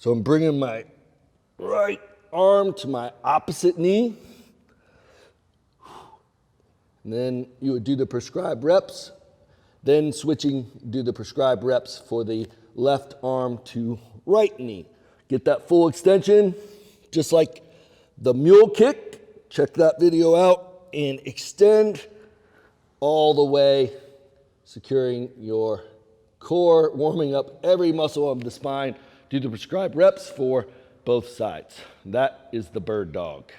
So I'm bringing my right arm to my opposite knee. And then you would do the prescribed reps. Then switching, do the prescribed reps for the left arm to right knee. Get that full extension, just like the mule kick. Check that video out and extend all the way, securing your core, warming up every muscle of the spine. Do the prescribed reps for both sides. That is the bird dog.